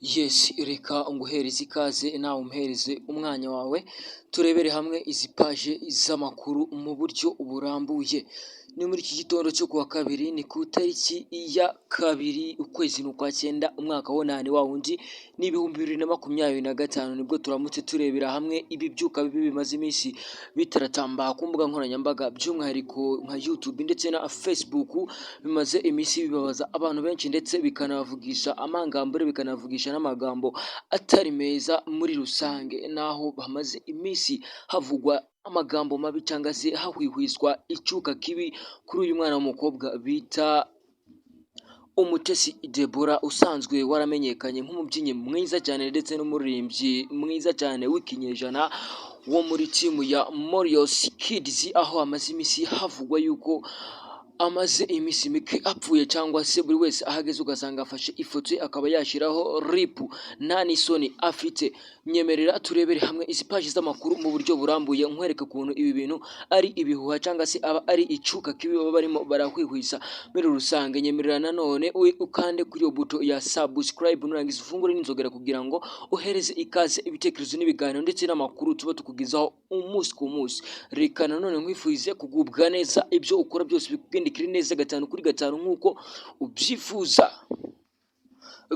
Yes, reka nguhereze ikaze nawe umpereze umwanya wawe turebere hamwe izi paje z'amakuru mu buryo burambuye. Ni muri iki gitondo cyo kuwa kabiri, ni ku itariki ya kabiri ukwezi n'ukwa cyenda umwaka w'unani wa wundi ni 2025, nibwo turamutse turebera hamwe ibi byuka bibi bimaze iminsi bitaratamba ku mbuga nkoranyambaga by'umwihariko nka YouTube ndetse na Facebook. Bimaze iminsi bibabaza abantu benshi ndetse bikanavugisha amangambure, bikanavugisha n'amagambo atari meza muri rusange, naho hamaze iminsi havugwa amagambo mabi cyangwa se hahwihwiswa icyuka kibi kuri uyu mwana w'umukobwa bita Umutesi Deborah, usanzwe waramenyekanye nk'umubyinnyi mwiza cyane ndetse n'umuririmbyi mwiza cyane w'ikinyejana wo muri timu ya Morios Kids, aho amaze iminsi havugwa yuko amaze iminsi mike apfuye, cyangwa se buri wese ahageze ugasanga afashe ifoto ye akaba yashyiraho RIP nta n'isoni afite. Nyemerera turebere hamwe izi paji z'amakuru mu buryo burambuye, nkwereke ukuntu ibi bintu ari ibihuha cyangwa se aba ari icyuka kibi baba barimo barahwihwisa muri rusange. Nyemerera nanone ukande kuri iyo buto ya subscribe, nurangiza ufungure n'inzogera kugira ngo uhereze ikaze ibitekerezo n'ibiganiro ndetse n'amakuru tuba tukugezaho umunsi ku munsi. Reka nanone nkwifurize kugubwa neza, ibyo ukora byose bikugendekere neza 5/5 nk'uko ubyifuza.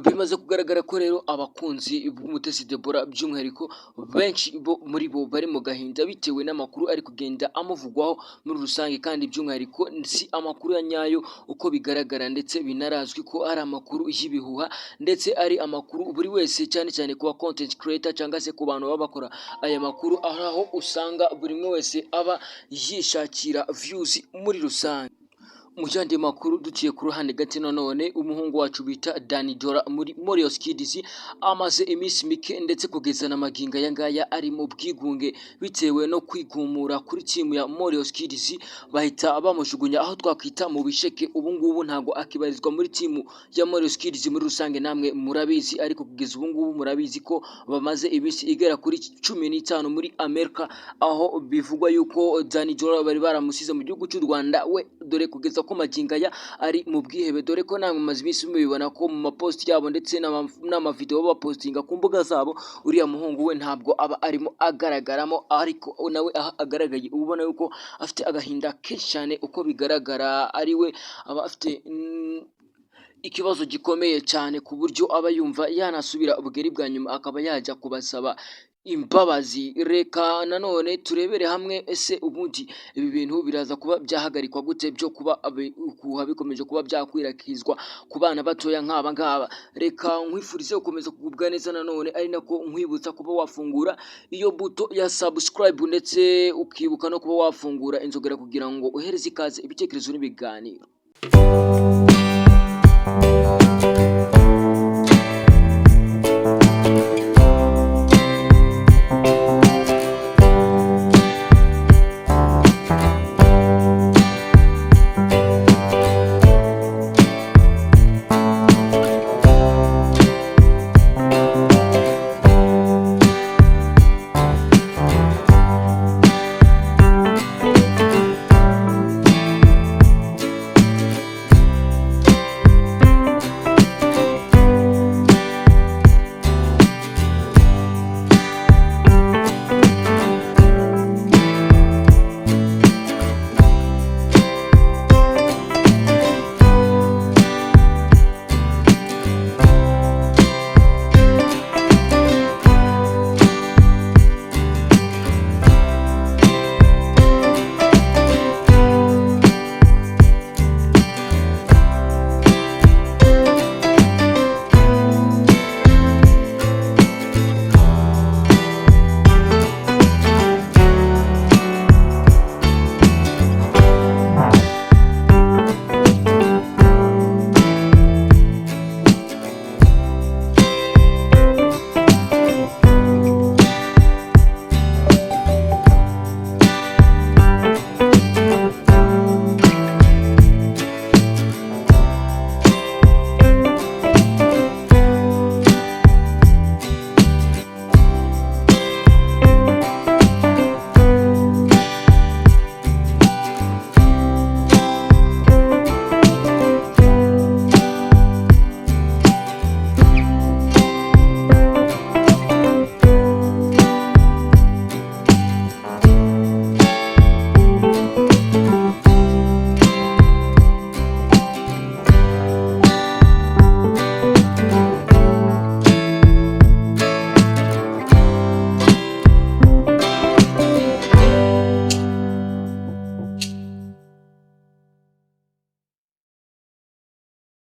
Bimaze kugaragara ko rero abakunzi b'Umutesi Deborah by'umwihariko benshi muri bo bari mu gahinda bitewe n'amakuru ari kugenda amuvugwaho muri rusange, kandi by'umwihariko si amakuru ya nyayo uko bigaragara, ndetse binarazwi ko ari amakuru y'ibihuha, ndetse ari amakuru buri wese cyane cyane kuba content creator cyangwa se ku bantu baba bakora aya makuru, aho usanga buri umwe wese aba yishakira views muri rusange. Mu yandi makuru duciye ku ruhande gato, nanone umuhungu wacu bita Dani Dora muri Morios Kids amaze iminsi mike ndetse kugeza na maginga ya ngaya ari mu bwigunge bitewe no kwigumura kuri timu ya Morios Kids, bahita bamushugunya aho twakwita mu bisheke. Ubu ngubu ntago akibarizwa muri timu ya Morios Kids muri rusange, namwe murabizi, ariko kugeza ubu ngubu murabizi ko bamaze iminsi igera kuri 15 muri Amerika, aho bivugwa yuko Dani Dora bari baramusize mu gihugu cy'u Rwanda, we dore kugeza ko maginga ya ari mu bwihebe, dore ko namwe maze iminsi mubibona ko mu mapost yabo ndetse n'amavideo bapostinga ku mbuga zabo, uriya muhungu we ntabwo aba arimo agaragaramo, ariko nawe agaragaye ubona yuko afite agahinda kenshi cyane. Uko bigaragara ari we aba afite ikibazo gikomeye cyane ku buryo aba yumva yanasubira ubugeri bwa nyuma akaba yajya kubasaba imbabazi. Reka nanone turebere hamwe, ese ubundi ibi bintu biraza kuba byahagarikwa gute byo kuba bikomeje kuba byakwirakwizwa ku bana batoya nk'aba ngaba. Reka nkwifurize gukomeza kugubwa neza, nanone ari nako nkwibutsa kuba wafungura iyo buto ya subscribe ndetse ukibuka no kuba wafungura inzogera kugira ngo uhereze ikaze ibitekerezo n'ibiganiro.